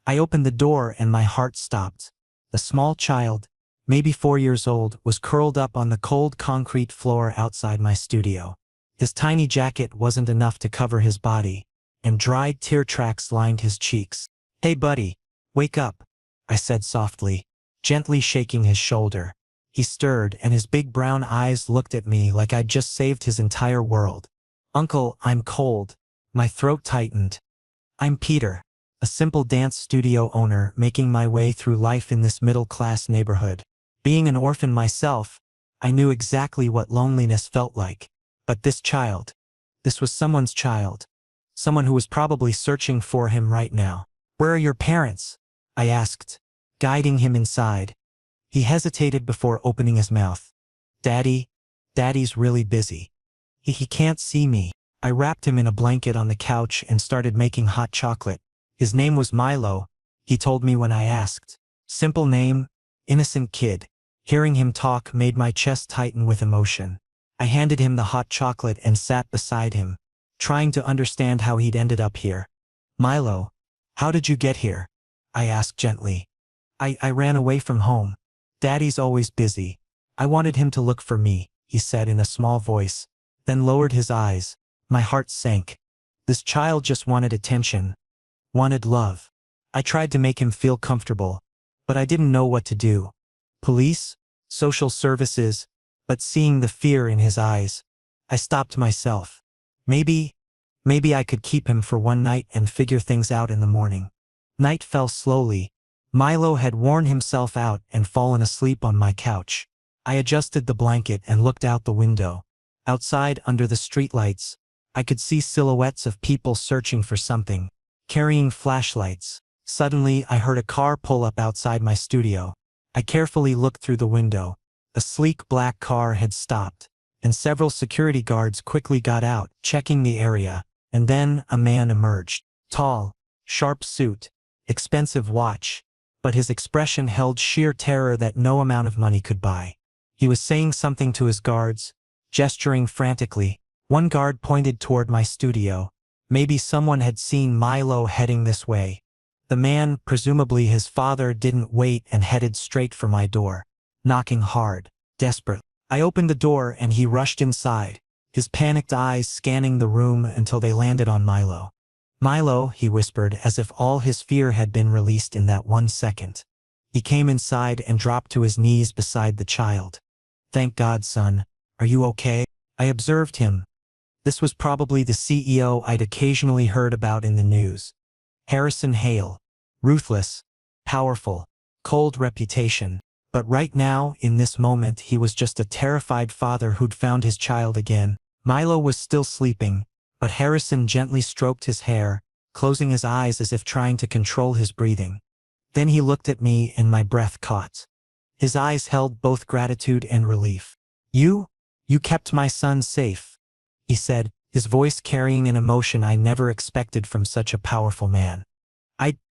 I opened the door and my heart stopped. A small child, maybe 4 years old, was curled up on the cold concrete floor outside my studio. His tiny jacket wasn't enough to cover his body, and dried tear tracks lined his cheeks. "Hey buddy, wake up," I said softly, gently shaking his shoulder. He stirred and his big brown eyes looked at me like I'd just saved his entire world. "Uncle, I'm cold." My throat tightened. "I'm Peter, a simple dance studio owner making my way through life in this middle-class neighborhood. Being an orphan myself, I knew exactly what loneliness felt like. But this child, this was someone's child. Someone who was probably searching for him right now. "Where are your parents?" I asked, guiding him inside. He hesitated before opening his mouth. Daddy's really busy. He can't see me." I wrapped him in a blanket on the couch and started making hot chocolate. "His name was Milo," he told me when I asked. Simple name, innocent kid. Hearing him talk made my chest tighten with emotion. I handed him the hot chocolate and sat beside him, trying to understand how he'd ended up here. "Milo, how did you get here?" I asked gently. I ran away from home. Daddy's always busy. I wanted him to look for me," he said in a small voice, then lowered his eyes. My heart sank. This child just wanted attention, wanted love. I tried to make him feel comfortable, but I didn't know what to do. Police? Social services? But seeing the fear in his eyes, I stopped myself. Maybe I could keep him for one night and figure things out in the morning. Night fell slowly. Milo had worn himself out and fallen asleep on my couch. I adjusted the blanket and looked out the window. Outside, under the streetlights, I could see silhouettes of people searching for something, carrying flashlights. Suddenly, I heard a car pull up outside my studio. I carefully looked through the window. A sleek black car had stopped, and several security guards quickly got out, checking the area. And then a man emerged. Tall, sharp suit, expensive watch, but his expression held sheer terror that no amount of money could buy. He was saying something to his guards, gesturing frantically. One guard pointed toward my studio. Maybe someone had seen Milo heading this way. The man, presumably his father, didn't wait and headed straight for my door, knocking hard, desperate. I opened the door and he rushed inside, his panicked eyes scanning the room until they landed on Milo. "Milo," he whispered, as if all his fear had been released in that 1 second. He came inside and dropped to his knees beside the child. "Thank God, son. Are you okay?" I observed him. This was probably the CEO I'd occasionally heard about in the news. Harrison Hale. Ruthless, powerful, cold reputation. But right now, in this moment, he was just a terrified father who'd found his child again. Milo was still sleeping, but Harrison gently stroked his hair, closing his eyes as if trying to control his breathing. Then he looked at me and my breath caught. His eyes held both gratitude and relief. You kept my son safe," he said, his voice carrying an emotion I never expected from such a powerful man.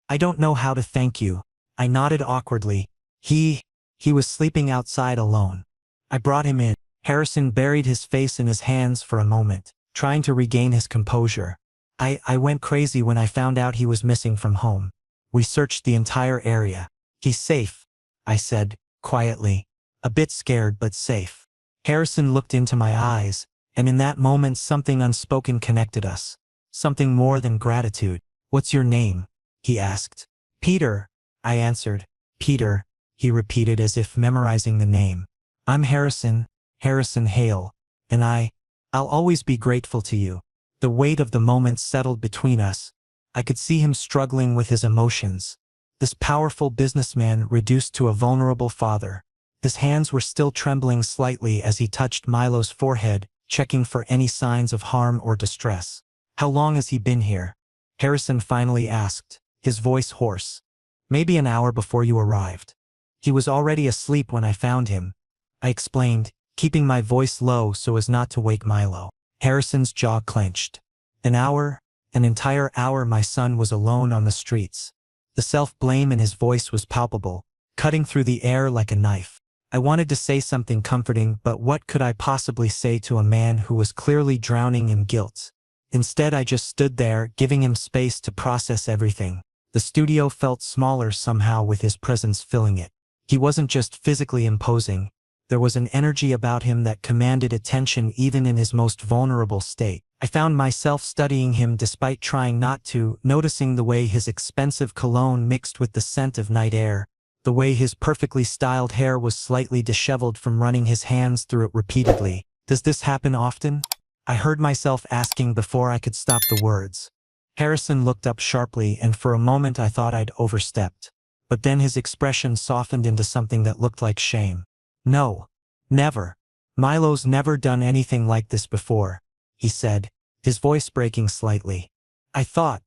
I don't know how to thank you." I nodded awkwardly. He was sleeping outside alone. I brought him in. Harrison buried his face in his hands for a moment, trying to regain his composure. I went crazy when I found out he was missing from home. We searched the entire area. "He's safe," I said, quietly, a bit scared but safe. Harrison looked into my eyes, and in that moment something unspoken connected us. Something more than gratitude. "What's your name?" he asked. "Peter," I answered. "Peter," he repeated as if memorizing the name. "I'm Harrison Hale, and I'll always be grateful to you." The weight of the moment settled between us. I could see him struggling with his emotions. This powerful businessman reduced to a vulnerable father. His hands were still trembling slightly as he touched Milo's forehead, checking for any signs of harm or distress. "How long has he been here?" Harrison finally asked, his voice hoarse. "Maybe an hour before you arrived. He was already asleep when I found him," I explained, keeping my voice low so as not to wake Milo. Harrison's jaw clenched. An hour? An entire hour my son was alone on the streets. The self-blame in his voice was palpable, cutting through the air like a knife. I wanted to say something comforting, but what could I possibly say to a man who was clearly drowning in guilt? Instead, I just stood there, giving him space to process everything. The studio felt smaller somehow with his presence filling it. He wasn't just physically imposing. There was an energy about him that commanded attention even in his most vulnerable state. I found myself studying him despite trying not to, noticing the way his expensive cologne mixed with the scent of night air, the way his perfectly styled hair was slightly disheveled from running his hands through it repeatedly. Does this happen often? I heard myself asking before I could stop the words. Harrison looked up sharply, and for a moment I thought I'd overstepped. But then his expression softened into something that looked like shame. No. Never. Milo's never done anything like this before, he said, his voice breaking slightly. I thought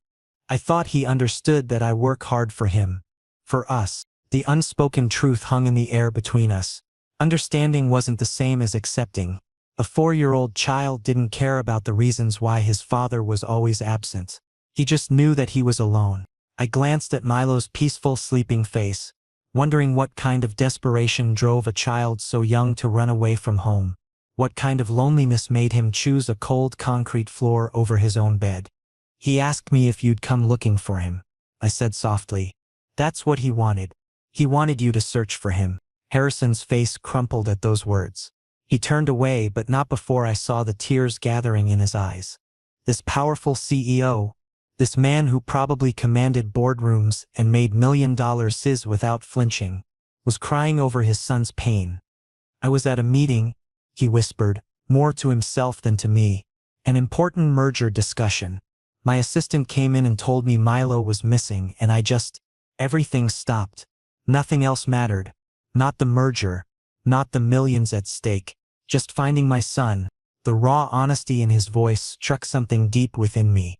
he understood that I work hard for him. For us. The unspoken truth hung in the air between us. Understanding wasn't the same as accepting. A 4-year-old child didn't care about the reasons why his father was always absent. He just knew that he was alone. I glanced at Milo's peaceful sleeping face, wondering what kind of desperation drove a child so young to run away from home. What kind of loneliness made him choose a cold concrete floor over his own bed. He asked me if you'd come looking for him, I said softly. That's what he wanted. He wanted you to search for him. Harrison's face crumpled at those words. He turned away, but not before I saw the tears gathering in his eyes. This powerful CEO, this man who probably commanded boardrooms and made $1 million without flinching, was crying over his son's pain. I was at a meeting, he whispered, more to himself than to me. An important merger discussion. My assistant came in and told me Milo was missing, and everything stopped. Nothing else mattered. Not the merger. Not the millions at stake. Just finding my son. The raw honesty in his voice struck something deep within me.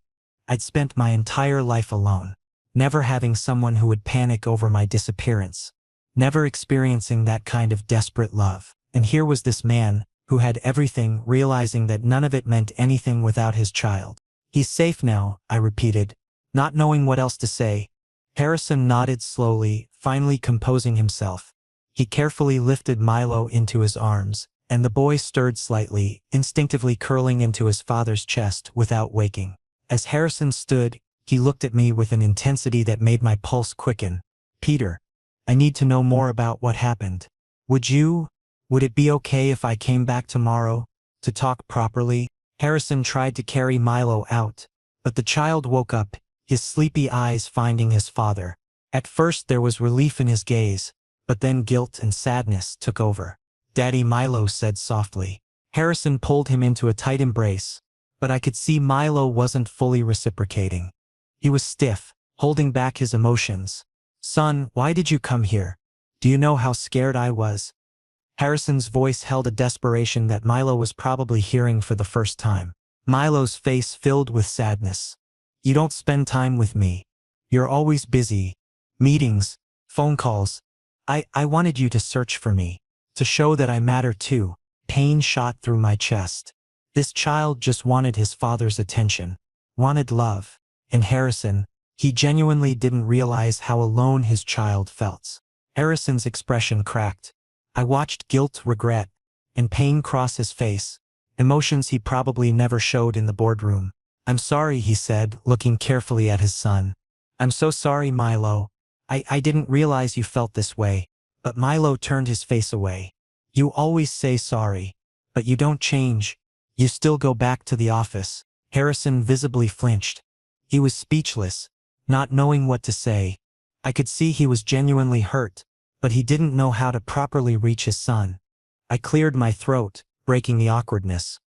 I'd spent my entire life alone, never having someone who would panic over my disappearance, never experiencing that kind of desperate love. And here was this man, who had everything, realizing that none of it meant anything without his child. He's safe now, I repeated, not knowing what else to say. Harrison nodded slowly, finally composing himself. He carefully lifted Milo into his arms, and the boy stirred slightly, instinctively curling into his father's chest without waking. As Harrison stood, he looked at me with an intensity that made my pulse quicken. Peter, I need to know more about what happened. Would it be okay if I came back tomorrow, to talk properly? Harrison tried to carry Milo out, but the child woke up, his sleepy eyes finding his father. At first there was relief in his gaze, but then guilt and sadness took over. Daddy, Milo said softly. Harrison pulled him into a tight embrace, but I could see Milo wasn't fully reciprocating. He was stiff, holding back his emotions. Son, why did you come here? Do you know how scared I was? Harrison's voice held a desperation that Milo was probably hearing for the first time. Milo's face filled with sadness. You don't spend time with me. You're always busy. Meetings, phone calls. I wanted you to search for me, to show that I matter too. Pain shot through my chest. This child just wanted his father's attention, wanted love. And Harrison, he genuinely didn't realize how alone his child felt. Harrison's expression cracked. I watched guilt, regret, and pain cross his face, emotions he probably never showed in the boardroom. I'm sorry, he said, looking carefully at his son. I'm so sorry, Milo. I didn't realize you felt this way. But Milo turned his face away. You always say sorry, but you don't change. You still go back to the office. Harrison visibly flinched. He was speechless, not knowing what to say. I could see he was genuinely hurt, but he didn't know how to properly reach his son. I cleared my throat, breaking the awkwardness.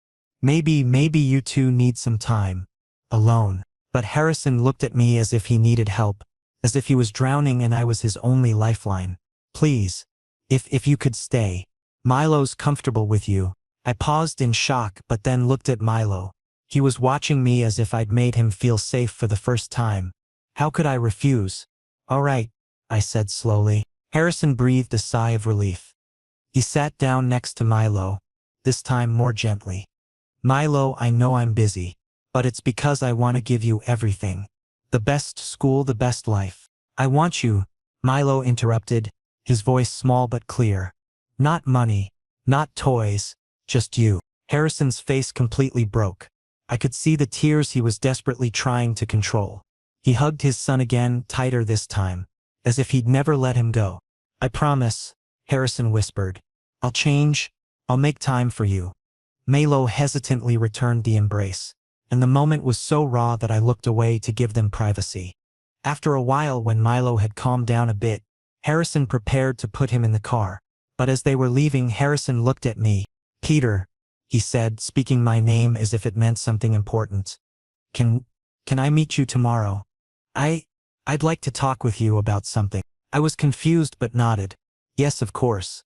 Maybe you two need some time. Alone. But Harrison looked at me as if he needed help, as if he was drowning and I was his only lifeline. Please. If you could stay. Milo's comfortable with you. I paused in shock but then looked at Milo. He was watching me as if I'd made him feel safe for the first time. How could I refuse? All right, I said slowly. Harrison breathed a sigh of relief. He sat down next to Milo, this time more gently. Milo, I know I'm busy, but it's because I want to give you everything. The best school, the best life. I want you, Milo interrupted, his voice small but clear. Not money, not toys, just you. Harrison's face completely broke. I could see the tears he was desperately trying to control. He hugged his son again, tighter this time, as if he'd never let him go. "I promise," Harrison whispered. "I'll change. I'll make time for you." Milo hesitantly returned the embrace, and the moment was so raw that I looked away to give them privacy. After a while, when Milo had calmed down a bit, Harrison prepared to put him in the car. But as they were leaving, Harrison looked at me. "Peter," he said, speaking my name as if it meant something important. Can I meet you tomorrow? I'd like to talk with you about something." I was confused but nodded. "Yes, of course."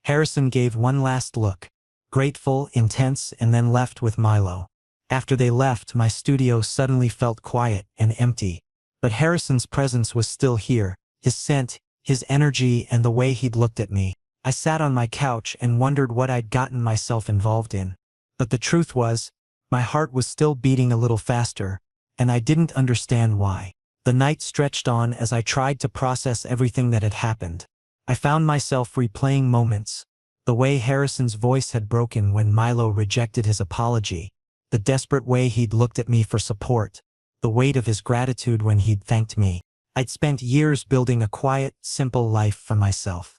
Harrison gave one last look, grateful, intense, and then left with Milo. After they left, my studio suddenly felt quiet and empty. But Harrison's presence was still here, his scent, his energy, and the way he'd looked at me. I sat on my couch and wondered what I'd gotten myself involved in. But the truth was, my heart was still beating a little faster, and I didn't understand why. The night stretched on as I tried to process everything that had happened. I found myself replaying moments. The way Harrison's voice had broken when Milo rejected his apology. The desperate way he'd looked at me for support. The weight of his gratitude when he'd thanked me. I'd spent years building a quiet, simple life for myself.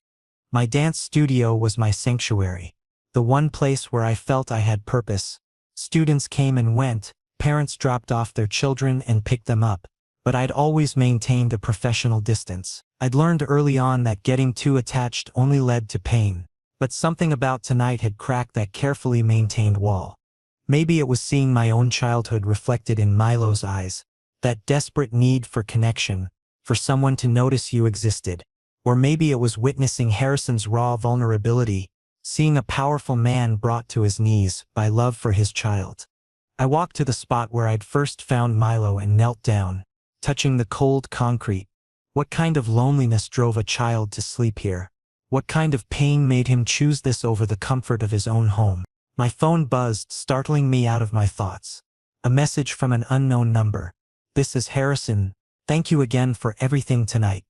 My dance studio was my sanctuary. The one place where I felt I had purpose. Students came and went, parents dropped off their children and picked them up. But I'd always maintained a professional distance. I'd learned early on that getting too attached only led to pain. But something about tonight had cracked that carefully maintained wall. Maybe it was seeing my own childhood reflected in Milo's eyes. That desperate need for connection, for someone to notice you existed. Or maybe it was witnessing Harrison's raw vulnerability, seeing a powerful man brought to his knees by love for his child. I walked to the spot where I'd first found Milo and knelt down, touching the cold concrete. What kind of loneliness drove a child to sleep here? What kind of pain made him choose this over the comfort of his own home? My phone buzzed, startling me out of my thoughts. A message from an unknown number. "This is Harrison. Thank you again for everything tonight.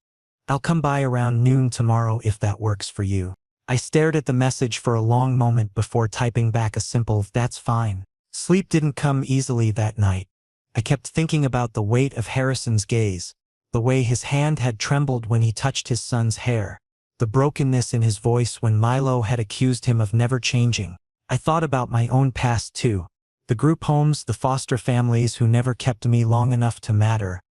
I'll come by around noon tomorrow if that works for you." I stared at the message for a long moment before typing back a simple "that's fine." Sleep didn't come easily that night. I kept thinking about the weight of Harrison's gaze, the way his hand had trembled when he touched his son's hair, the brokenness in his voice when Milo had accused him of never changing. I thought about my own past too. The group homes, the foster families who never kept me long enough to matter.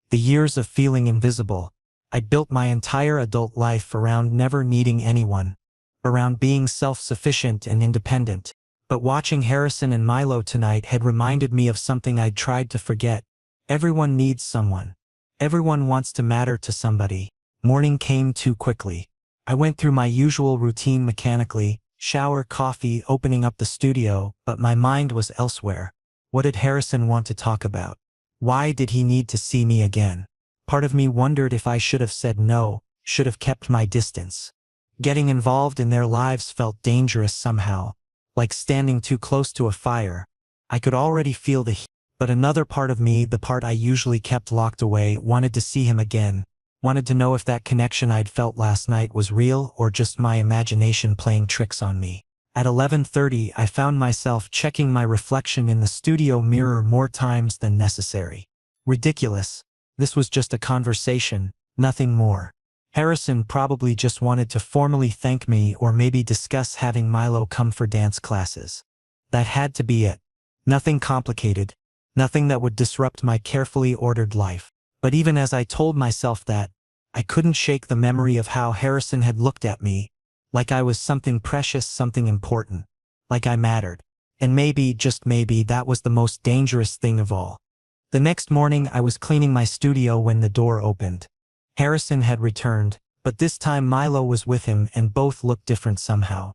The years of feeling invisible. I'd built my entire adult life around never needing anyone, around being self-sufficient and independent. But watching Harrison and Milo tonight had reminded me of something I'd tried to forget. Everyone needs someone. Everyone wants to matter to somebody. Morning came too quickly. I went through my usual routine mechanically, shower, coffee, opening up the studio, but my mind was elsewhere. What did Harrison want to talk about? Why did he need to see me again? Part of me wondered if I should have said no, should have kept my distance. Getting involved in their lives felt dangerous somehow, like standing too close to a fire. I could already feel the heat, but another part of me, the part I usually kept locked away, wanted to see him again, wanted to know if that connection I'd felt last night was real or just my imagination playing tricks on me. At 11:30, I found myself checking my reflection in the studio mirror more times than necessary. Ridiculous. This was just a conversation, nothing more. Harrison probably just wanted to formally thank me or maybe discuss having Milo come for dance classes. That had to be it. Nothing complicated. Nothing that would disrupt my carefully ordered life. But even as I told myself that, I couldn't shake the memory of how Harrison had looked at me, like I was something precious, something important, like I mattered. And maybe, just maybe, that was the most dangerous thing of all. The next morning I was cleaning my studio when the door opened. Harrison had returned, but this time Milo was with him and both looked different somehow.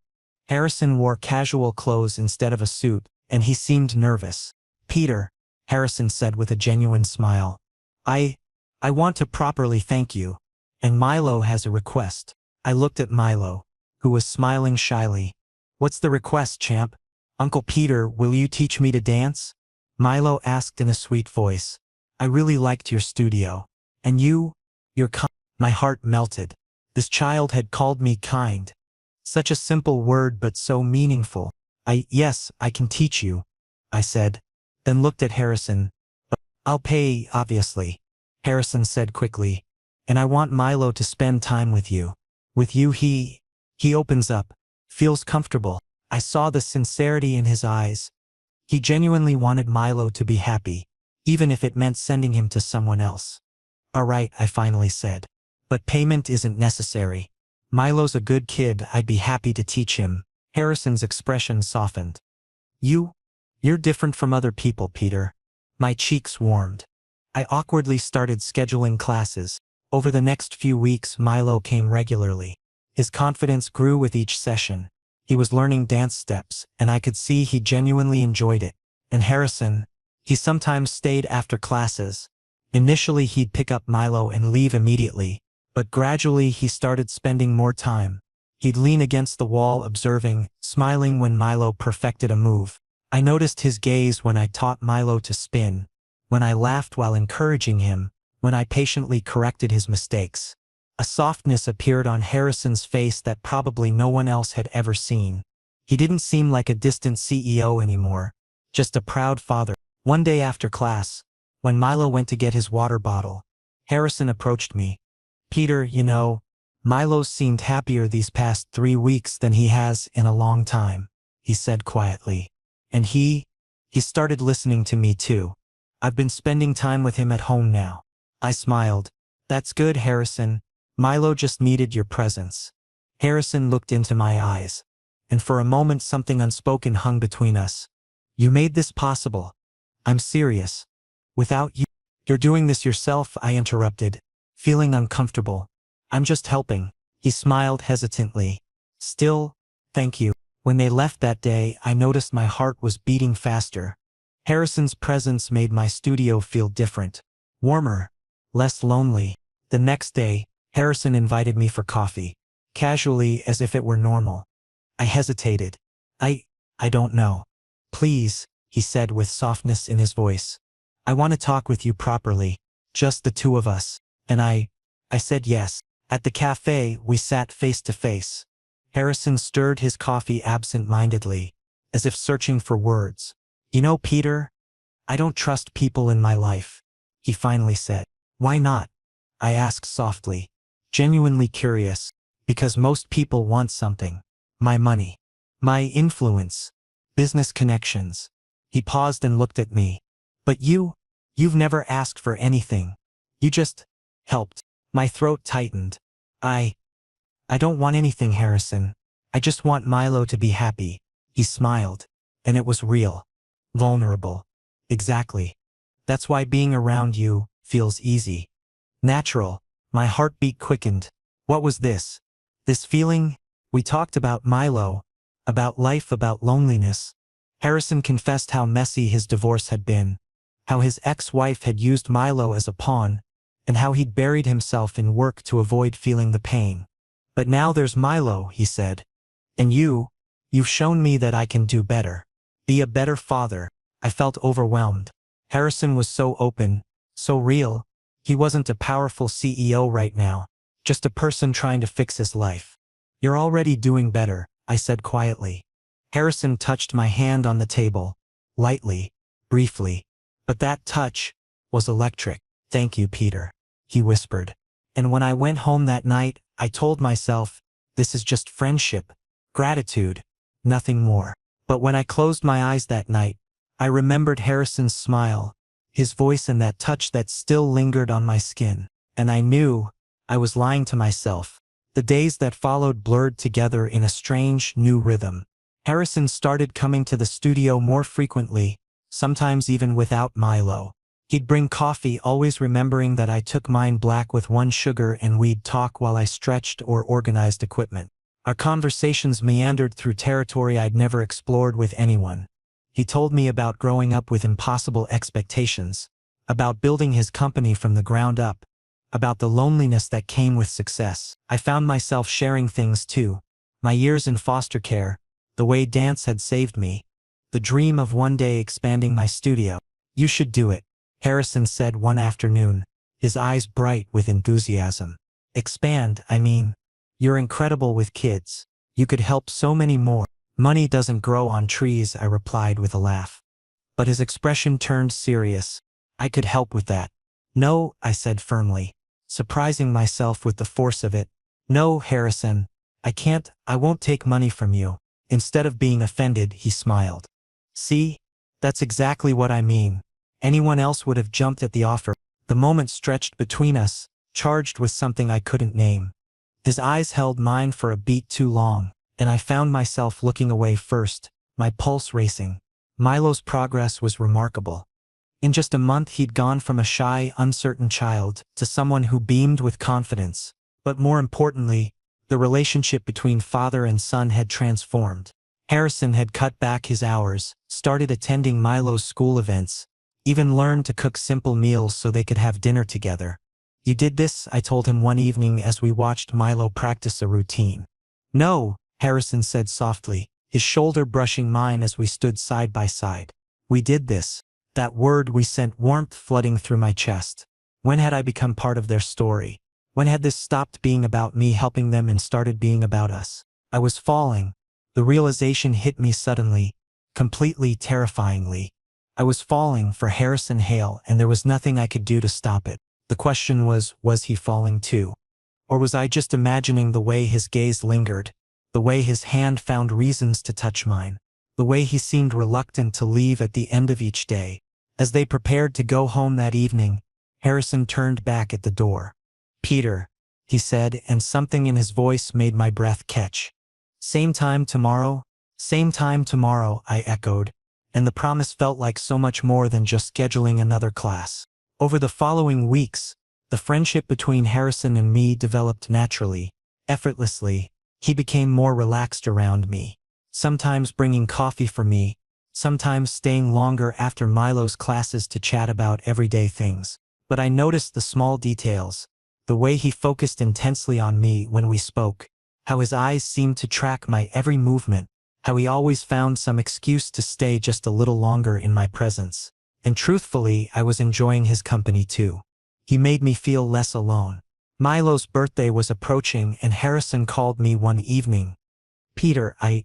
Harrison wore casual clothes instead of a suit, and he seemed nervous. "Peter," Harrison said with a genuine smile. I want to properly thank you. And Milo has a request." I looked at Milo, who was smiling shyly. "What's the request, champ?" "Uncle Peter, will you teach me to dance?" Milo asked in a sweet voice. "I really liked your studio. And you're kind." My heart melted. This child had called me kind. Such a simple word but so meaningful. Yes, I can teach you," I said, then looked at Harrison. "I'll pay, obviously." Harrison said quickly. And I want Milo to spend time with you. With you he opens up, feels comfortable. I saw the sincerity in his eyes. He genuinely wanted Milo to be happy, even if it meant sending him to someone else. All right, I finally said. But payment isn't necessary. Milo's a good kid, I'd be happy to teach him. Harrison's expression softened. You're different from other people, Peter. My cheeks warmed. I awkwardly started scheduling classes. Over the next few weeks, Milo came regularly. His confidence grew with each session. He was learning dance steps, and I could see he genuinely enjoyed it. And Harrison, he sometimes stayed after classes. Initially, he'd pick up Milo and leave immediately, but gradually he started spending more time. He'd lean against the wall observing, smiling when Milo perfected a move. I noticed his gaze when I taught Milo to spin, when I laughed while encouraging him, when I patiently corrected his mistakes. A softness appeared on Harrison's face that probably no one else had ever seen. He didn't seem like a distant CEO anymore, just a proud father. One day after class, when Milo went to get his water bottle, Harrison approached me. Peter, Milo's seemed happier these past 3 weeks than he has in a long time, he said quietly. And he started listening to me too. I've been spending time with him at home now. I smiled. That's good, Harrison. Milo just needed your presence. Harrison looked into my eyes. And for a moment something unspoken hung between us. You made this possible. I'm serious. Without you. You're doing this yourself, I interrupted, feeling uncomfortable. I'm just helping. He smiled hesitantly. Still, thank you. When they left that day, I noticed my heart was beating faster. Harrison's presence made my studio feel different. Warmer. Less lonely. The next day, Harrison invited me for coffee. Casually, as if it were normal. I hesitated. I don't know. Please, he said with softness in his voice. I want to talk with you properly. Just the two of us. And I said yes. At the cafe, we sat face to face. Harrison stirred his coffee absent-mindedly, as if searching for words. Peter, I don't trust people in my life, he finally said. Why not? I asked softly, genuinely curious, because most people want something. My money. My influence. Business connections. He paused and looked at me. But you've never asked for anything. You just helped. My throat tightened. I don't want anything, Harrison. I just want Milo to be happy. He smiled. And it was real. Vulnerable. Exactly. That's why being around you feels easy. Natural. My heartbeat quickened. What was this? This feeling? We talked about Milo. About life, about loneliness. Harrison confessed how messy his divorce had been. How his ex-wife had used Milo as a pawn. And how he'd buried himself in work to avoid feeling the pain. But now there's Milo, he said. And you've shown me that I can do better. Be a better father. I felt overwhelmed. Harrison was so open, so real. He wasn't a powerful CEO right now, just a person trying to fix his life. You're already doing better, I said quietly. Harrison touched my hand on the table, lightly, briefly. But that touch was electric. Thank you, Peter, he whispered. And when I went home that night, I told myself, this is just friendship, gratitude, nothing more. But when I closed my eyes that night, I remembered Harrison's smile, his voice and that touch that still lingered on my skin. And I knew I was lying to myself. The days that followed blurred together in a strange, new rhythm. Harrison started coming to the studio more frequently, sometimes even without Milo. He'd bring coffee, always remembering that I took mine black with 1 sugar, and we'd talk while I stretched or organized equipment. Our conversations meandered through territory I'd never explored with anyone. He told me about growing up with impossible expectations, about building his company from the ground up, about the loneliness that came with success. I found myself sharing things too. My years in foster care, the way dance had saved me, the dream of one day expanding my studio. You should do it, Harrison said one afternoon, his eyes bright with enthusiasm. Expand, I mean. You're incredible with kids. You could help so many more. Money doesn't grow on trees, I replied with a laugh. But his expression turned serious. I could help with that. No, I said firmly, surprising myself with the force of it. No, Harrison. I won't take money from you. Instead of being offended, he smiled. See? That's exactly what I mean. Anyone else would have jumped at the offer. The moment stretched between us, charged with something I couldn't name. His eyes held mine for a beat too long, and I found myself looking away first, my pulse racing. Milo's progress was remarkable. In just a month he'd gone from a shy, uncertain child to someone who beamed with confidence. But more importantly, the relationship between father and son had transformed. Harrison had cut back his hours, started attending Milo's school events, even learned to cook simple meals so they could have dinner together. You did this, I told him one evening as we watched Milo practice a routine. No, Harrison said softly, his shoulder brushing mine as we stood side by side. We did this. That word we sent warmth flooding through my chest. When had I become part of their story? When had this stopped being about me helping them and started being about us? I was falling. The realization hit me suddenly, completely terrifyingly. I was falling for Harrison Hale and there was nothing I could do to stop it. The question was he falling too? Or was I just imagining the way his gaze lingered, the way his hand found reasons to touch mine, the way he seemed reluctant to leave at the end of each day? As they prepared to go home that evening, Harrison turned back at the door. Peter, he said, and something in his voice made my breath catch. Same time tomorrow? Same time tomorrow, I echoed, and the promise felt like so much more than just scheduling another class. Over the following weeks, the friendship between Harrison and me developed naturally, effortlessly. He became more relaxed around me, sometimes bringing coffee for me, sometimes staying longer after Milo's classes to chat about everyday things. But I noticed the small details, the way he focused intensely on me when we spoke, how his eyes seemed to track my every movement, how he always found some excuse to stay just a little longer in my presence. And truthfully, I was enjoying his company too. He made me feel less alone. Milo's birthday was approaching and Harrison called me one evening. Peter, I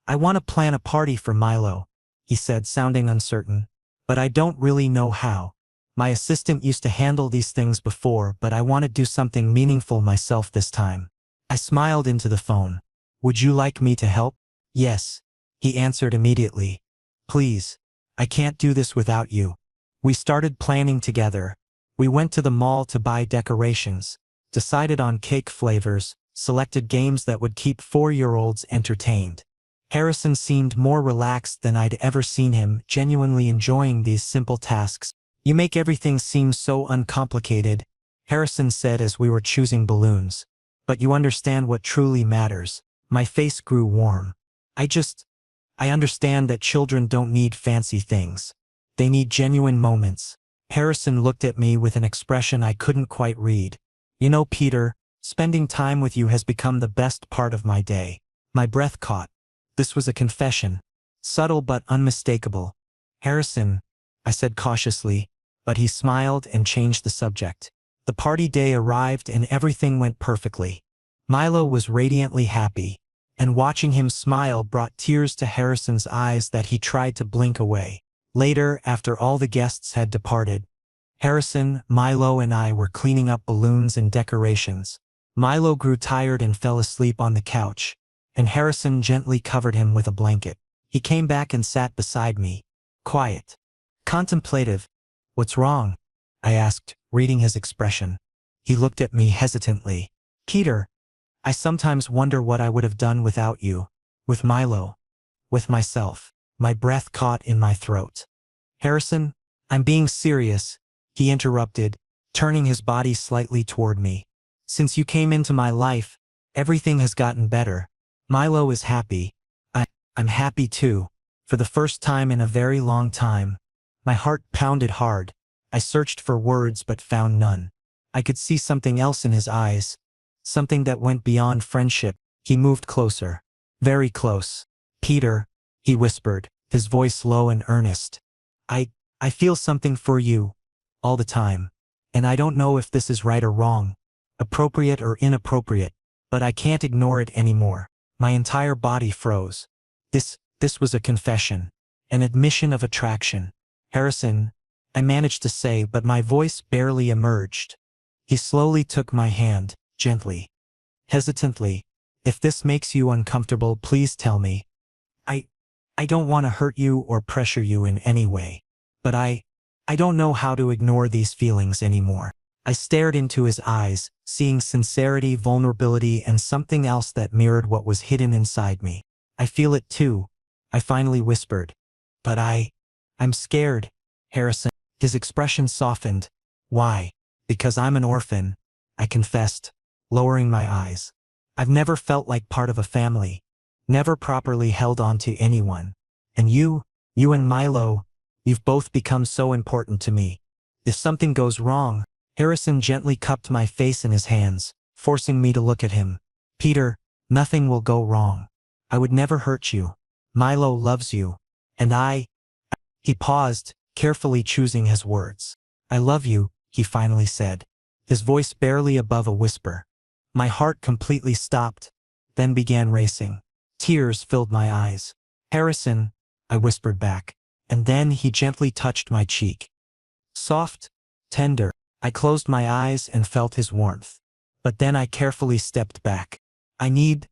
want to plan a party for Milo, he said, sounding uncertain. But I don't really know how. My assistant used to handle these things before, but I want to do something meaningful myself this time. I smiled into the phone. Would you like me to help? Yes, he answered immediately. Please. I can't do this without you. We started planning together. We went to the mall to buy decorations, decided on cake flavors, selected games that would keep 4-year-olds entertained. Harrison seemed more relaxed than I'd ever seen him, genuinely enjoying these simple tasks. You make everything seem so uncomplicated, Harrison said as we were choosing balloons. But you understand what truly matters. My face grew warm. I understand that children don't need fancy things. They need genuine moments. Harrison looked at me with an expression I couldn't quite read. You know, Peter, spending time with you has become the best part of my day. My breath caught. This was a confession. Subtle but unmistakable. Harrison, I said cautiously, but he smiled and changed the subject. The party day arrived and everything went perfectly. Milo was radiantly happy, and watching him smile brought tears to Harrison's eyes that he tried to blink away. Later, after all the guests had departed, Harrison, Milo, and I were cleaning up balloons and decorations. Milo grew tired and fell asleep on the couch, and Harrison gently covered him with a blanket. He came back and sat beside me, quiet, contemplative. What's wrong? I asked, reading his expression. He looked at me hesitantly. Peter, I sometimes wonder what I would have done without you, with Milo, with myself. My breath caught in my throat. Harrison, I'm being serious, he interrupted, turning his body slightly toward me. Since you came into my life, everything has gotten better. Milo is happy. I'm happy too. For the first time in a very long time. My heart pounded hard. I searched for words but found none. I could see something else in his eyes. Something that went beyond friendship. He moved closer. Very close. Peter, he whispered, his voice low and earnest. I feel something for you. All the time. And I don't know if this is right or wrong, appropriate or inappropriate, but I can't ignore it anymore. My entire body froze. This was a confession. An admission of attraction. Harrison, I managed to say, but my voice barely emerged. He slowly took my hand, gently, hesitantly. If this makes you uncomfortable, please tell me. I, I don't want to hurt you or pressure you in any way. But I don't know how to ignore these feelings anymore. I stared into his eyes, seeing sincerity, vulnerability, and something else that mirrored what was hidden inside me. I feel it too, I finally whispered. But I'm scared, Harrison. His expression softened. Why? Because I'm an orphan, I confessed, lowering my eyes. I've never felt like part of a family, never properly held on to anyone. And you and Milo, you've both become so important to me. If something goes wrong, Harrison gently cupped my face in his hands, forcing me to look at him. Peter, nothing will go wrong. I would never hurt you. Milo loves you. And He paused, carefully choosing his words. I love you, he finally said, his voice barely above a whisper. My heart completely stopped, then began racing. Tears filled my eyes. Harrison, I whispered back, and then he gently touched my cheek. Soft, tender. I closed my eyes and felt his warmth. But then I carefully stepped back. I need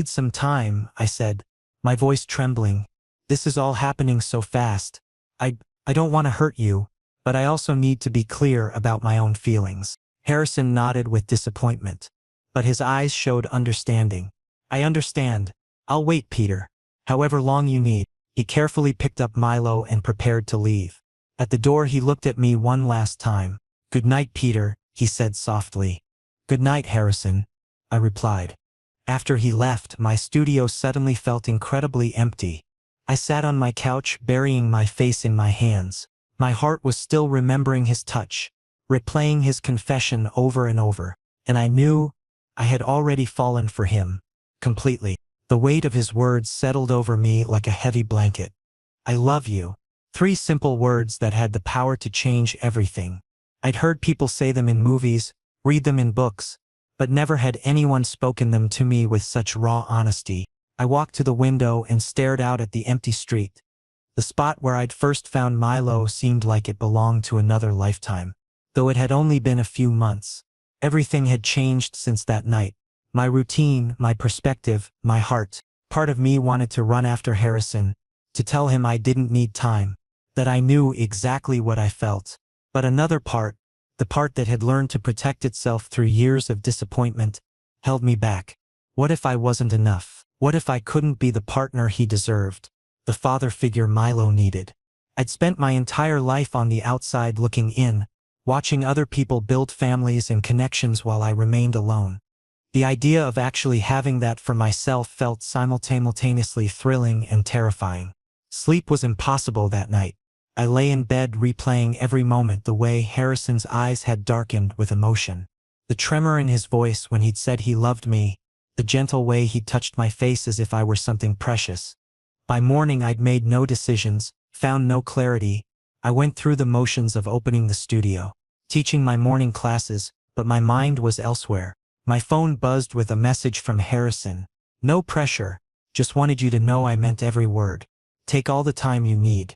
some time, I said, my voice trembling. This is all happening so fast. I don't want to hurt you, but I also need to be clear about my own feelings. Harrison nodded with disappointment, but his eyes showed understanding. I understand. I'll wait, Peter. However long you need. He carefully picked up Milo and prepared to leave. At the door he looked at me one last time. Good night, Peter, he said softly. Good night, Harrison, I replied. After he left, my studio suddenly felt incredibly empty. I sat on my couch, burying my face in my hands. My heart was still remembering his touch, replaying his confession over and over, and I knew I had already fallen for him, completely. The weight of his words settled over me like a heavy blanket. I love you. 3 simple words that had the power to change everything. I'd heard people say them in movies, read them in books, but never had anyone spoken them to me with such raw honesty. I walked to the window and stared out at the empty street. The spot where I'd first found Milo seemed like it belonged to another lifetime. Though it had only been a few months, everything had changed since that night. My routine, my perspective, my heart. Part of me wanted to run after Harrison, to tell him I didn't need time, that I knew exactly what I felt. But another part, the part that had learned to protect itself through years of disappointment, held me back. What if I wasn't enough? What if I couldn't be the partner he deserved, the father figure Milo needed? I'd spent my entire life on the outside looking in, watching other people build families and connections while I remained alone. The idea of actually having that for myself felt simultaneously thrilling and terrifying. Sleep was impossible that night. I lay in bed replaying every moment, the way Harrison's eyes had darkened with emotion, the tremor in his voice when he'd said he loved me, the gentle way he touched my face as if I were something precious. By morning I'd made no decisions, found no clarity. I went through the motions of opening the studio, teaching my morning classes, but my mind was elsewhere. My phone buzzed with a message from Harrison. No pressure, just wanted you to know I meant every word. Take all the time you need.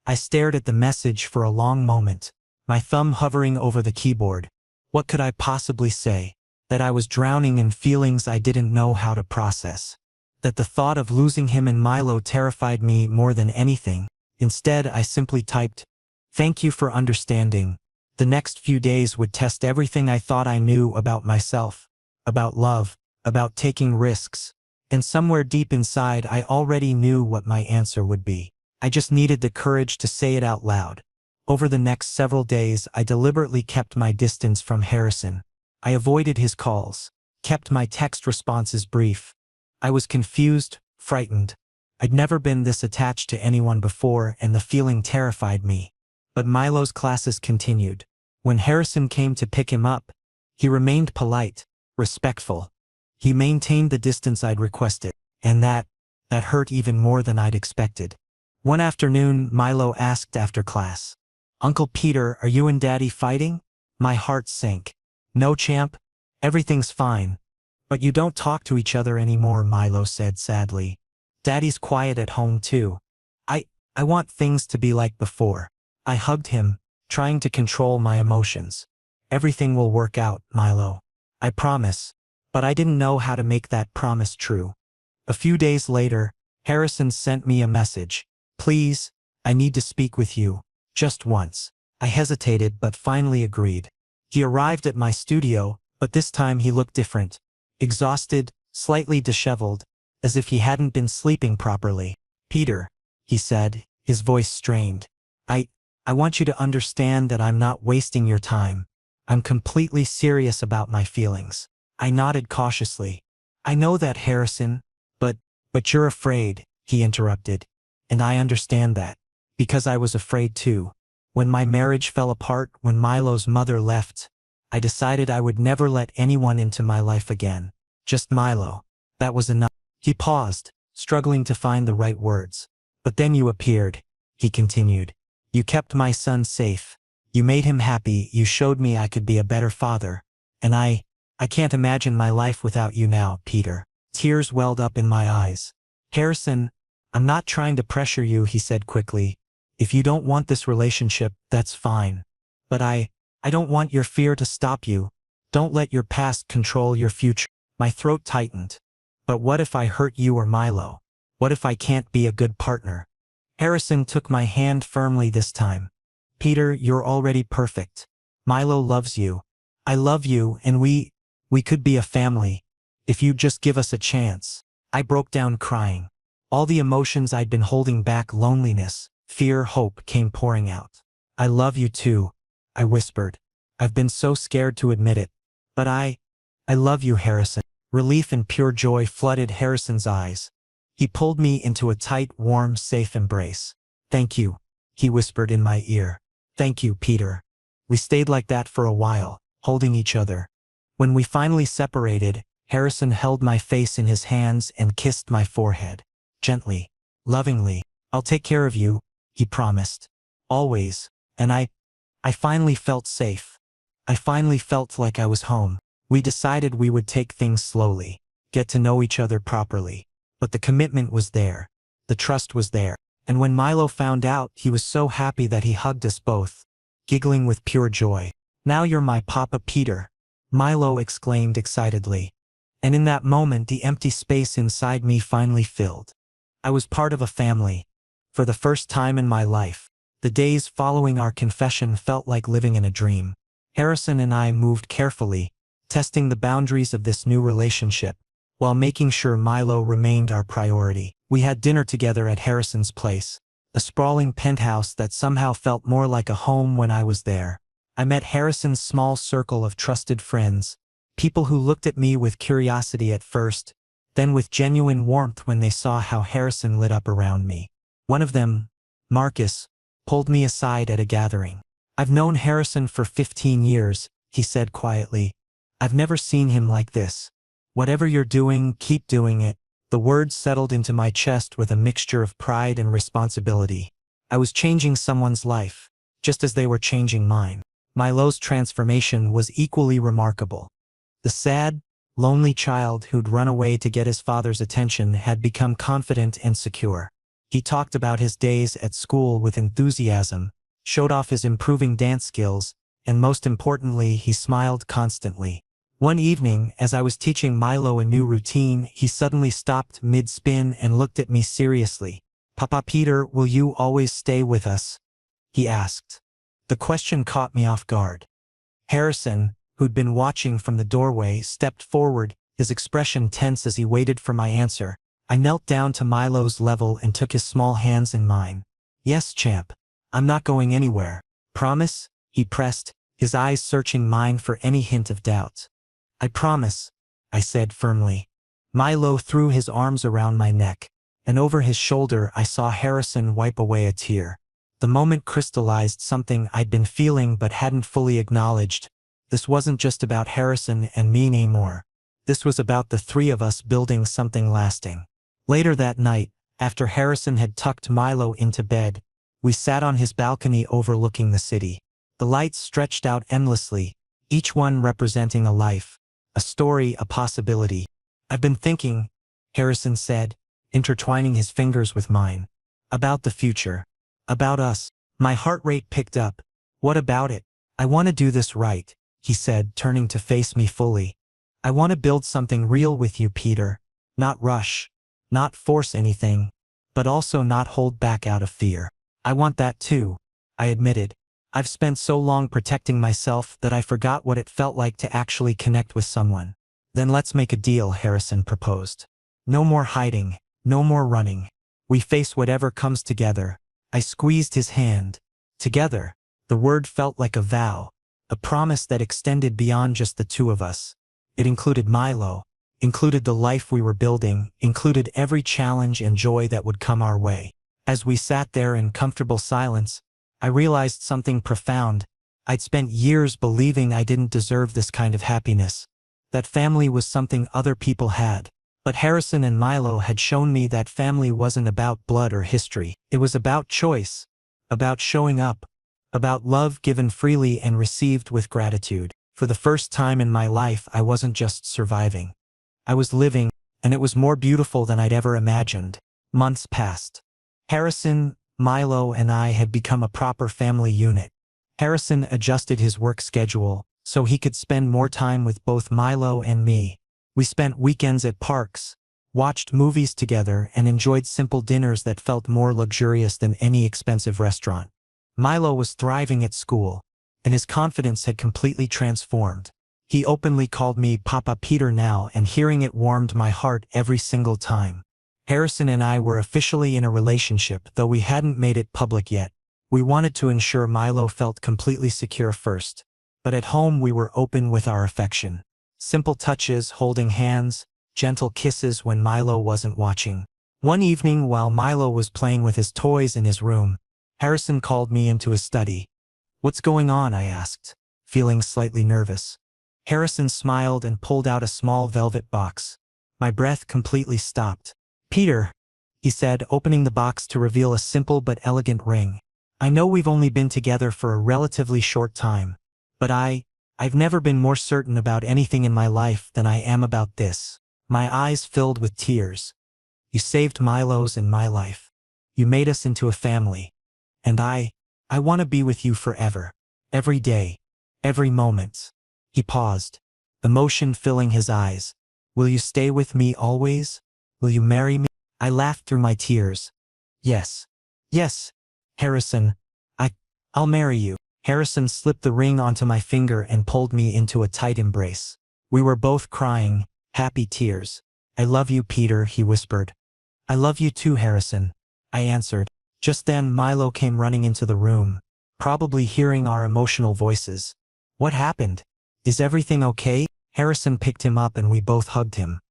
I stared at the message for a long moment, my thumb hovering over the keyboard. What could I possibly say? That I was drowning in feelings I didn't know how to process. That the thought of losing him and Milo terrified me more than anything. Instead, I simply typed, "Thank you for understanding." The next few days would test everything I thought I knew about myself, about love, about taking risks. And somewhere deep inside, I already knew what my answer would be. I just needed the courage to say it out loud. Over the next several days, I deliberately kept my distance from Harrison. I avoided his calls, kept my text responses brief. I was confused, frightened. I'd never been this attached to anyone before, and the feeling terrified me. But Milo's classes continued. When Harrison came to pick him up, he remained polite, respectful. He maintained the distance I'd requested, and that hurt even more than I'd expected. One afternoon, Milo asked after class, "Uncle Peter, are you and Daddy fighting?" My heart sank. "No, champ. Everything's fine. But you don't talk to each other anymore," Milo said sadly. "Daddy's quiet at home too. I want things to be like before." I hugged him, trying to control my emotions. Everything will work out, Milo. I promise. But I didn't know how to make that promise true. A few days later, Harrison sent me a message. Please, I need to speak with you. Just once. I hesitated but finally agreed. He arrived at my studio, but this time he looked different. Exhausted, slightly disheveled, as if he hadn't been sleeping properly. Peter, he said, his voice strained. I want you to understand that I'm not wasting your time. I'm completely serious about my feelings. I nodded cautiously. I know that, Harrison, but you're afraid, he interrupted. And I understand that. Because I was afraid too. When my marriage fell apart, when Milo's mother left, I decided I would never let anyone into my life again. Just Milo. That was enough. He paused, struggling to find the right words. But then you appeared, he continued. You kept my son safe. You made him happy. You showed me I could be a better father. And I can't imagine my life without you now, Peter. Tears welled up in my eyes. Harrison, I'm not trying to pressure you, he said quickly. If you don't want this relationship, that's fine. But I don't want your fear to stop you. Don't let your past control your future. My throat tightened. But what if I hurt you or Milo? What if I can't be a good partner? Harrison took my hand firmly this time. Peter, you're already perfect. Milo loves you. I love you, and we could be a family. If you just give us a chance. I broke down crying. All the emotions I'd been holding back, loneliness, fear, hope, came pouring out. I love you too, I whispered. I've been so scared to admit it. But I love you, Harrison. Relief and pure joy flooded Harrison's eyes. He pulled me into a tight, warm, safe embrace. Thank you, he whispered in my ear. Thank you, Peter. We stayed like that for a while, holding each other. When we finally separated, Harrison held my face in his hands and kissed my forehead. Gently, lovingly. I'll take care of you, he promised. Always. And I finally felt safe. I finally felt like I was home. We decided we would take things slowly, get to know each other properly. But the commitment was there. The trust was there. And when Milo found out, he was so happy that he hugged us both, giggling with pure joy. Now you're my Papa, Peter, Milo exclaimed excitedly. And in that moment, the empty space inside me finally filled. I was part of a family. For the first time in my life, the days following our confession felt like living in a dream. Harrison and I moved carefully, testing the boundaries of this new relationship, while making sure Milo remained our priority. We had dinner together at Harrison's place, a sprawling penthouse that somehow felt more like a home when I was there. I met Harrison's small circle of trusted friends, people who looked at me with curiosity at first, then with genuine warmth when they saw how Harrison lit up around me. One of them, Marcus, pulled me aside at a gathering. I've known Harrison for 15 years, he said quietly. I've never seen him like this. Whatever you're doing, keep doing it. The words settled into my chest with a mixture of pride and responsibility. I was changing someone's life, just as they were changing mine. Milo's transformation was equally remarkable. The sad, lonely child who'd run away to get his father's attention had become confident and secure. He talked about his days at school with enthusiasm, showed off his improving dance skills, and most importantly, he smiled constantly. One evening, as I was teaching Milo a new routine, he suddenly stopped mid-spin and looked at me seriously. Papa Peter, will you always stay with us? He asked. The question caught me off guard. Harrison, who'd been watching from the doorway, stepped forward, his expression tense as he waited for my answer. I knelt down to Milo's level and took his small hands in mine. Yes, champ. I'm not going anywhere. Promise? He pressed, his eyes searching mine for any hint of doubt. I promise, I said firmly. Milo threw his arms around my neck, and over his shoulder I saw Harrison wipe away a tear. The moment crystallized something I'd been feeling but hadn't fully acknowledged. This wasn't just about Harrison and me anymore. This was about the three of us building something lasting. Later that night, after Harrison had tucked Milo into bed, we sat on his balcony overlooking the city. The lights stretched out endlessly, each one representing a life, a story, a possibility. I've been thinking, Harrison said, intertwining his fingers with mine, about the future, about us. My heart rate picked up. What about it? I want to do this right, he said, turning to face me fully. I want to build something real with you, Peter. Not rush. Not force anything. But also not hold back out of fear. I want that too, I admitted. I've spent so long protecting myself that I forgot what it felt like to actually connect with someone. Then let's make a deal, Harrison proposed. No more hiding. No more running. We face whatever comes together. I squeezed his hand. Together. The word felt like a vow. A promise that extended beyond just the two of us. It included Milo. Included the life we were building. Included every challenge and joy that would come our way. As we sat there in comfortable silence, I realized something profound. I'd spent years believing I didn't deserve this kind of happiness. That family was something other people had. But Harrison and Milo had shown me that family wasn't about blood or history. It was about choice. About showing up. About love given freely and received with gratitude. For the first time in my life, I wasn't just surviving. I was living, and it was more beautiful than I'd ever imagined. Months passed. Harrison, Milo, and I had become a proper family unit. Harrison adjusted his work schedule so he could spend more time with both Milo and me. We spent weekends at parks, watched movies together, and enjoyed simple dinners that felt more luxurious than any expensive restaurant. Milo was thriving at school, and his confidence had completely transformed. He openly called me Papa Peter now, and hearing it warmed my heart every single time. Harrison and I were officially in a relationship, though we hadn't made it public yet. We wanted to ensure Milo felt completely secure first. But at home we were open with our affection. Simple touches, holding hands, gentle kisses when Milo wasn't watching. One evening while Milo was playing with his toys in his room, Harrison called me into his study. "What's going on?" I asked, feeling slightly nervous. Harrison smiled and pulled out a small velvet box. My breath completely stopped. "Peter," he said, opening the box to reveal a simple but elegant ring. "I know we've only been together for a relatively short time, but I've never been more certain about anything in my life than I am about this." My eyes filled with tears. "You saved Milo's and my life. You made us into a family. And I want to be with you forever. Every day. Every moment." He paused, emotion filling his eyes. "Will you stay with me always? Will you marry me?" I laughed through my tears. "Yes. Yes, Harrison. I'll marry you." Harrison slipped the ring onto my finger and pulled me into a tight embrace. We were both crying, happy tears. "I love you, Peter," he whispered. "I love you too, Harrison," I answered. Just then Milo came running into the room, probably hearing our emotional voices. "What happened? Is everything okay?" Harrison picked him up and we both hugged him.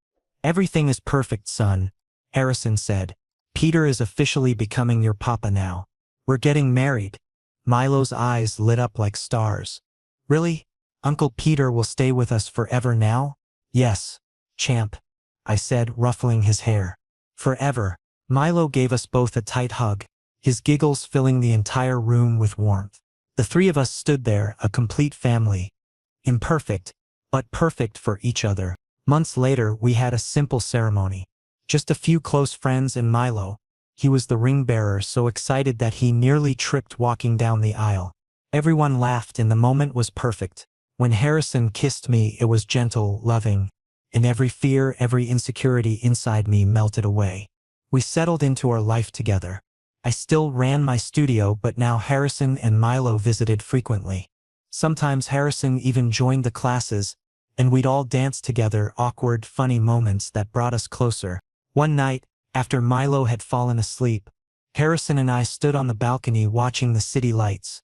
"Everything is perfect, son," Harrison said. "Peter is officially becoming your papa now. We're getting married." Milo's eyes lit up like stars. "Really? Uncle Peter will stay with us forever now?" "Yes, champ," I said, ruffling his hair. "Forever." Milo gave us both a tight hug, his giggles filling the entire room with warmth. The three of us stood there, a complete family. Imperfect, but perfect for each other. Months later, we had a simple ceremony. Just a few close friends and Milo. He was the ring bearer, so excited that he nearly tripped walking down the aisle. Everyone laughed and the moment was perfect. When Harrison kissed me, it was gentle, loving, and every fear, every insecurity inside me melted away. We settled into our life together. I still ran my studio, but now Harrison and Milo visited frequently. Sometimes Harrison even joined the classes, and we'd all dance together, awkward, funny moments that brought us closer. One night, after Milo had fallen asleep, Harrison and I stood on the balcony watching the city lights.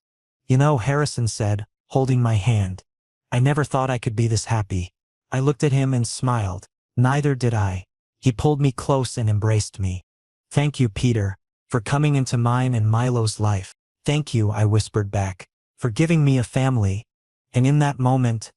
"You know," Harrison said, holding my hand, "I never thought I could be this happy." I looked at him and smiled. Neither did I. He pulled me close and embraced me. "Thank you, Peter, for coming into mine and Milo's life." "Thank you," I whispered back, "for giving me a family." And in that moment,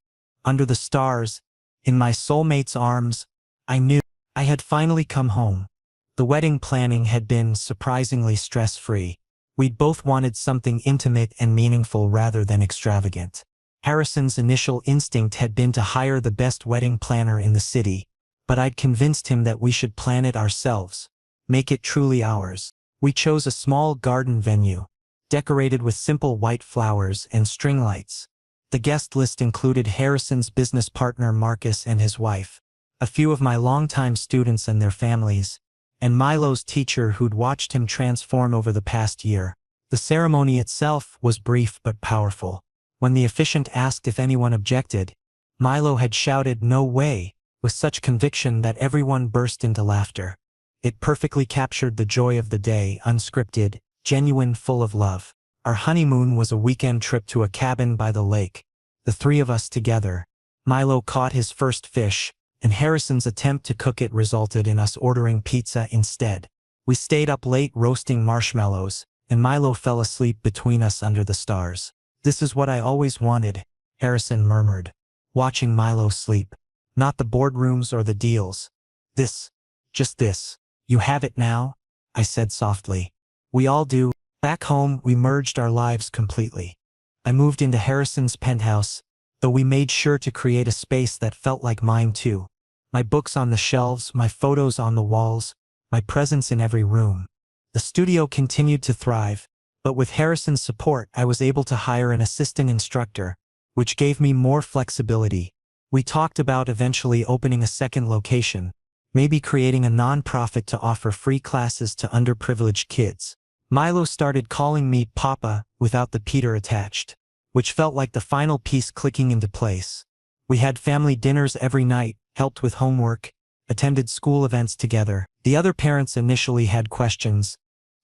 under the stars, in my soulmate's arms, I knew I had finally come home. The wedding planning had been surprisingly stress-free. We'd both wanted something intimate and meaningful rather than extravagant. Harrison's initial instinct had been to hire the best wedding planner in the city, but I'd convinced him that we should plan it ourselves, make it truly ours. We chose a small garden venue, decorated with simple white flowers and string lights. The guest list included Harrison's business partner Marcus and his wife, a few of my longtime students and their families, and Milo's teacher who'd watched him transform over the past year. The ceremony itself was brief but powerful. When the officiant asked if anyone objected, Milo had shouted "No way!" with such conviction that everyone burst into laughter. It perfectly captured the joy of the day, unscripted, genuine, full of love. Our honeymoon was a weekend trip to a cabin by the lake. The three of us together. Milo caught his first fish, and Harrison's attempt to cook it resulted in us ordering pizza instead. We stayed up late roasting marshmallows, and Milo fell asleep between us under the stars. "This is what I always wanted," Harrison murmured, watching Milo sleep. "Not the boardrooms or the deals. This. Just this. You have it now?" I said softly. "We all do." Back home, we merged our lives completely. I moved into Harrison's penthouse, though we made sure to create a space that felt like mine too. My books on the shelves, my photos on the walls, my presence in every room. The studio continued to thrive, but with Harrison's support, I was able to hire an assistant instructor, which gave me more flexibility. We talked about eventually opening a second location, maybe creating a non-profit to offer free classes to underprivileged kids. Milo started calling me Papa without the Peter attached, which felt like the final piece clicking into place. We had family dinners every night, helped with homework, attended school events together. The other parents initially had questions.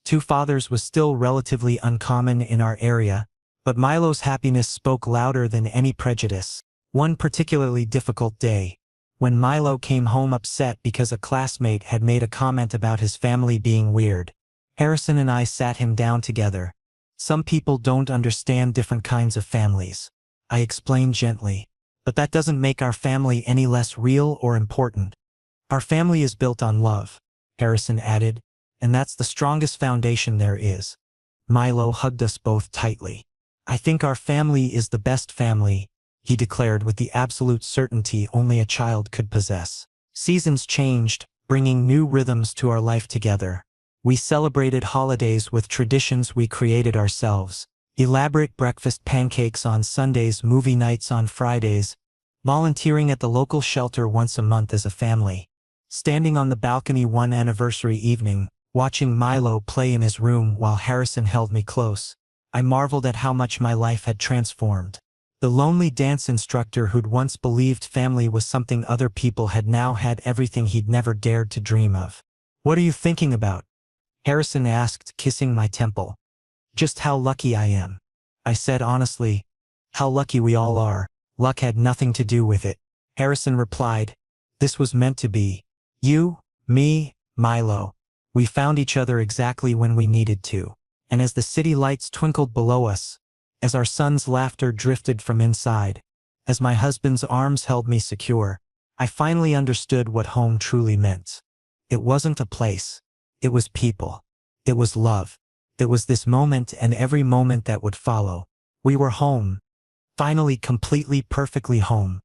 Two fathers was still relatively uncommon in our area, but Milo's happiness spoke louder than any prejudice. One particularly difficult day, when Milo came home upset because a classmate had made a comment about his family being weird, Harrison and I sat him down together. "Some people don't understand different kinds of families," I explained gently. "But that doesn't make our family any less real or important. Our family is built on love," Harrison added, "and that's the strongest foundation there is." Milo hugged us both tightly. "I think our family is the best family," he declared with the absolute certainty only a child could possess. Seasons changed, bringing new rhythms to our life together. We celebrated holidays with traditions we created ourselves. Elaborate breakfast pancakes on Sundays, movie nights on Fridays, volunteering at the local shelter once a month as a family. Standing on the balcony one anniversary evening, watching Milo play in his room while Harrison held me close, I marveled at how much my life had transformed. The lonely dance instructor who'd once believed family was something other people had now had everything he'd never dared to dream of. "What are you thinking about?" Harrison asked, kissing my temple. "Just how lucky I am," I said honestly. "How lucky we all are. Luck had nothing to do with it," Harrison replied. "This was meant to be. You, me, Milo. We found each other exactly when we needed to." And as the city lights twinkled below us, as our son's laughter drifted from inside, as my husband's arms held me secure, I finally understood what home truly meant. It wasn't a place. It was people. It was love. It was this moment and every moment that would follow. We were home. Finally, completely, perfectly home.